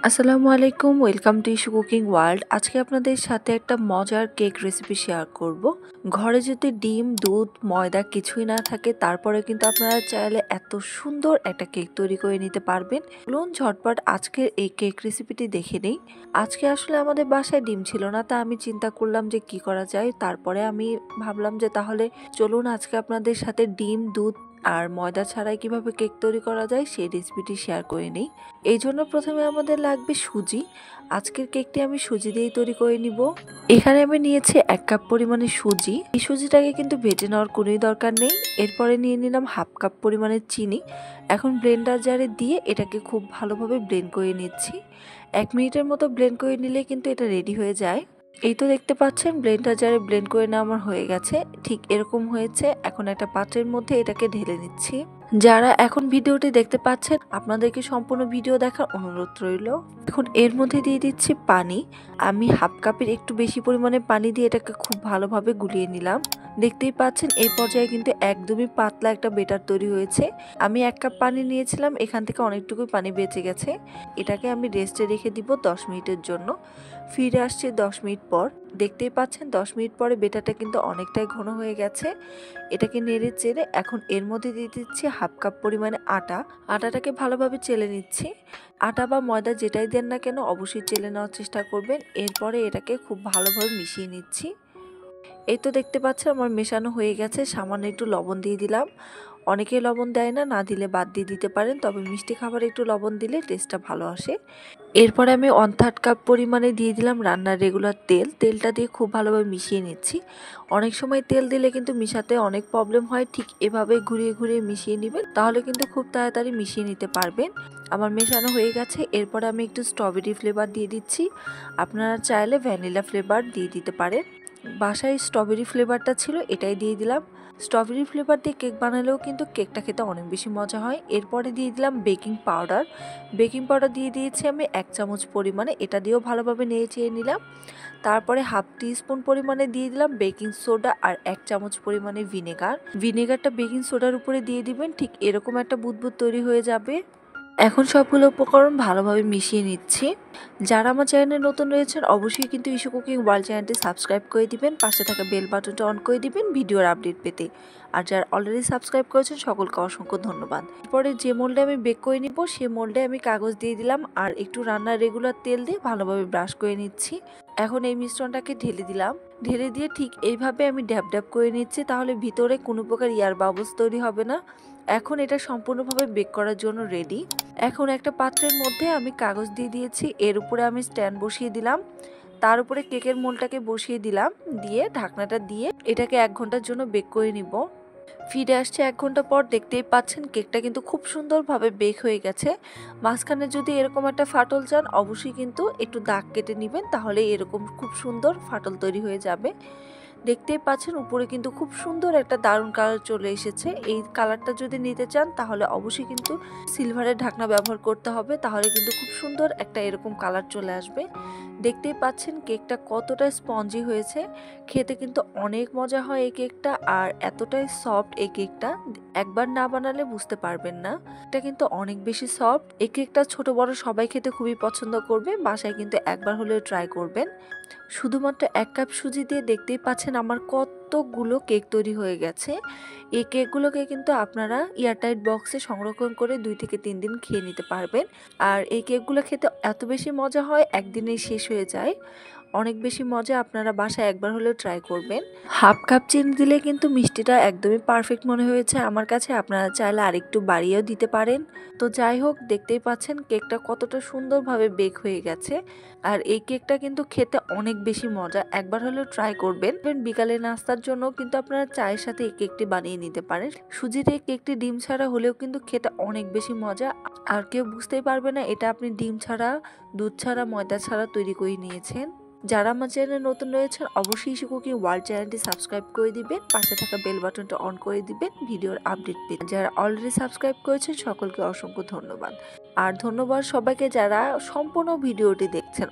আসসালামু আলাইকুম, welcome to issue cooking world. আজকে আপনাদের সাথে একটা মজার কেক রেসিপি শেয়ার করব। ঘরে যদি ডিম, দুধ, ময়দা কিছুই না থাকে, তারপরে কিন্তু আপনারা চাইলে এত সুন্দর একটা কেক তৈরি করে নিতে পারবেন। চলুন ঝটপট আজকের এই কেক রেসিপিটি দেখে নেই। আজকে আসলে আমাদের বাসায় ডিম ছিল না, তা আমি চিন্তা করলাম যে কি করা যায়। তারপরে আমি ভাবলাম যে তাহলে চলুন আজকে আপনাদের সাথে ডিম, দুধ আর ময়দা ছাড়াই কিভাবে কেক তৈরি করা যায় সেই রেসিপিটি শেয়ার করে নিই। এই জন্য প্রথমে আমাদের লাগবে সুজি। আজকের কেকটি আমি সুজি দিয়েই তৈরি করে নিব। এখানে আমি নিয়েছি 1 কাপ পরিমাণে সুজি। এই সুজিটাকে কিন্তু ভেজে নেওয়ার কোনোই দরকার নেই। এরপরে নিয়ে নিলাম 1/2 কাপ পরিমাণে চিনি। এখন ব্লেন্ডার জারে দিয়ে এটাকে খুব ভালোভাবে ব্লেন্ড করে নিচ্ছি। 1 মিনিটের মতো ব্লেন্ড করে নিলে কিন্তু এটা রেডি হয়ে যায়। এই তো দেখতে পাচ্ছেন ব্লেন্ডার জারে ব্লেন্ড করে নেওয়া আমার হয়ে গেছে। ঠিক এরকম হয়েছে। এখন একটা পাত্রের মধ্যে এটাকে ঢেলে নিচ্ছি। যারা এখন ভিডিওটি দেখতে পাচ্ছেন আপনাদেরকে সম্পূর্ণ ভিডিও দেখার অনুরোধ রইল। এখন এর মধ্যে দিয়ে দিচ্ছি পানি। আমি 1/2 কাপের একটু বেশি পরিমাণে পানি দিয়ে এটাকে খুব ভালোভাবে গুলিয়ে নিলাম। দেখতেই পাচ্ছেন এই পর্যায়ে কিন্তু একদমই পাতলা একটা বেটার তৈরি হয়েছে। আমি 1 কাপ পানি নিয়েছিলাম, এখান থেকে অনেকটুকুই পানি বেঁচে গেছে। এটাকে আমি রেস্টে রেখে দিব 10 মিনিটের জন্য। ফিরে আসছি 10 মিনিট পর। দেখতেই পাচ্ছেন 10 মিনিট পরে বেটারটা কিন্তু অনেকটাই ঘন হয়ে গেছে। এটাকে নেড়ে চেড়ে এখন এর মধ্যে দিয়ে দিচ্ছি 1/2 কাপ পরিমাণে আটা। আটাটাকে ভালোভাবে চেলে নিচ্ছি। আটা বা ময়দা যেটাই দেন না কেন অবশ্যই চেলে নেওয়ার চেষ্টা করবেন। এরপরে এটাকে খুব ভালোভাবে মিশিয়ে নিচ্ছি। এই তো দেখতে পাচ্ছেন আমার মেশানো হয়ে গেছে। সামান্য একটু লবণ দিয়ে দিলাম। অনেকে লবণ দেয় না, না দিলে বাদ দিয়ে দিতে পারেন, তবে মিষ্টি খাবারে একটু লবণ দিলে টেস্টটা ভালো আসে। এরপরে আমি 1/3 কাপ পরিমাণে দিয়ে দিলাম রান্নার রেগুলার তেল। তেলটা দিয়ে খুব ভালোভাবে মিশিয়ে নিচ্ছি। অনেক সময় তেল দিলে কিন্তু মিশাতে অনেক প্রবলেম হয়, ঠিক এভাবে ঘুরিয়ে ঘুরিয়ে মিশিয়ে নেবেন, তাহলে কিন্তু খুব তাড়াতাড়ি মিশিয়ে নিতে পারবেন। আমার মেশানো হয়ে গেছে। এরপরে আমি একটু স্ট্রবেরি ফ্লেভার দিয়ে দিচ্ছি। আপনারা চাইলে ভ্যানিলা ফ্লেভার দিয়ে দিতে পারেন। বাসায় স্ট্রবেরি ফ্লেভারটা ছিল, এটাই দিয়ে দিলাম। স্ট্রবেরি ফ্লেভার দিয়ে কেক বানালেও কিন্তু কেকটা খেতে অনেক বেশি মজা হয়। এরপরে দিয়ে দিলাম বেকিং পাউডার। বেকিং পাউডার দিয়ে দিয়েছি আমি 1 চামচ পরিমাণে। এটা দিয়েও ভালোভাবে নেড়ে চেড়ে নিলাম। তারপরে 1/2 টিস্পুন পরিমাণে দিয়ে দিলাম বেকিং সোডা আর 1 চামচ পরিমাণে ভিনেগার। ভিনেগারটা বেকিং সোডার উপরে দিয়ে দিবেন, ঠিক এরকম একটা বুদবুদ তৈরি হয়ে যাবে। এখন সবগুলো উপকরণ ভালোভাবে মিশিয়ে নিচ্ছি। যারা আমার চ্যানেলে নতুন রয়েছেন অবশ্যই কিন্তু ইস্যু কুকিং ওয়ার্ল্ড চ্যানেলটি সাবস্ক্রাইব করে দিবেন, পাশে থাকা বেল বাটনটা অন করে দিবেন ভিডিওর আপডেট পেতে। আর যারা অলরেডি সাবস্ক্রাইব করেছেন সকলকে অসংখ্য ধন্যবাদ। এরপরে যে মোল্ডে আমি বেক করে নিব সেই মোল্ডে আমি কাগজ দিয়ে দিলাম আর একটু রান্নার রেগুলার তেল দিয়ে ভালোভাবে ব্রাশ করে নিচ্ছি। এখন এই মিশ্রণটাকে ঢেলে দিলাম। ঢেলে দিয়ে ঠিক এইভাবে আমি ড্যাব ড্যাব করে নিচ্ছি, তাহলে ভিতরে কোনো প্রকার এয়ার বাবলস তৈরি হবে না। এখন এটা সম্পূর্ণভাবে বেক করার জন্য রেডি। এখন একটা পাত্রের মধ্যে আমি কাগজ দিয়ে দিয়েছি, এর উপরে আমি স্ট্যান্ড বসিয়ে দিলাম। তার উপরে কেকের মোলটাকে বসিয়ে দিলাম, দিয়ে ঢাকনাটা দিয়ে এটাকে 1 ঘন্টার জন্য বেক করে নিব। ফিরে আসছে 1 ঘন্টা পর। দেখতেই পাচ্ছেন কেকটা কিন্তু খুব সুন্দরভাবে বেক হয়ে গেছে। মাঝখানে যদি এরকম একটা ফাটল চান অবশ্যই কিন্তু একটু দাগ কেটে নেবেন, তাহলে এরকম খুব সুন্দর ফাটল তৈরি হয়ে যাবে। দেখতেই পাচ্ছেন উপরে কিন্তু খুব সুন্দর একটা দারুণ কালার চলে এসেছে। এই কালারটা যদি নিতে চান তাহলে অবশ্যই কিন্তু সিলভারের ঢাকনা ব্যবহার করতে হবে, তাহলে কিন্তু খুব সুন্দর একটা এরকম কালার চলে আসবে। দেখতেই পাচ্ছেন কেকটা কতটা স্পঞ্জি হয়েছে। খেতে কিন্তু অনেক মজা হয় এই কেকটা, আর এতটাই সফট এই কেকটা, একবার না বানালে বুঝতে পারবেন না। এটা কিন্তু অনেক বেশি সফট। এই কেকটা ছোট বড় সবাই খেতে খুবই পছন্দ করবে। বাসায় কিন্তু একবার হলেও ট্রাই করবেন। শুধুমাত্র 1 কাপ সুজি দিয়ে দেখতেই পাচ্ছেন আমার কতগুলো কেক তৈরি হয়ে গেছে। এই কেকগুলোকে কিন্তু আপনারা এয়ারটাইট বক্সে সংরক্ষণ করে 2 থেকে 3 দিন খেয়ে নিতে পারবেন। আর এই কেকগুলো খেতে এত বেশি মজা হয়, একদিনেই শেষ হয়ে যায়। অনেক বেশি মজা, আপনারা বাসায় একবার হলেও ট্রাই করবেন। 1/2 কাপ চিনি দিলে কিন্তু মিষ্টিটা একদমই পারফেক্ট মনে হয়েছে আমার কাছে। আপনারা চাইলে আরেকটু বাড়িয়েও দিতে পারেন। তো যাই হোক, দেখতেই পাচ্ছেন কেকটা কতটা সুন্দরভাবে বেক হয়ে গেছে। আর এই কেকটা কিন্তু খেতে অনেক বেশি মজা, একবার হলেও ট্রাই করবেন। বিকালে নাস্তার জন্য কিন্তু আপনারা চায়ের সাথে এই কেকটি বানিয়ে নিতে পারেন। সুজির এই কেকটি ডিম ছাড়া হলেও কিন্তু খেতে অনেক বেশি মজা। আর কেউ বুঝতেই পারবে না এটা আপনি ডিম ছাড়া, দুধ ছাড়া, ময়দা ছাড়া তৈরি করে নিয়েছেন। যারা আমার চ্যানেলে নতুন রয়েছেন অবশ্যই ইস্যু কুকিং ওয়ার্ল্ড চ্যানেলটি সাবস্ক্রাইব করে দিবেন, পাশে থাকা বেল বাটনটা অন করে দিবেন ভিডিওর আপডেট পেতে। যারা অলরেডি সাবস্ক্রাইব করেছেন সকলকে অসংখ্য ধন্যবাদ। আর ধন্যবাদ সবাইকে যারা সম্পূর্ণ ভিডিওটি দেখছেন।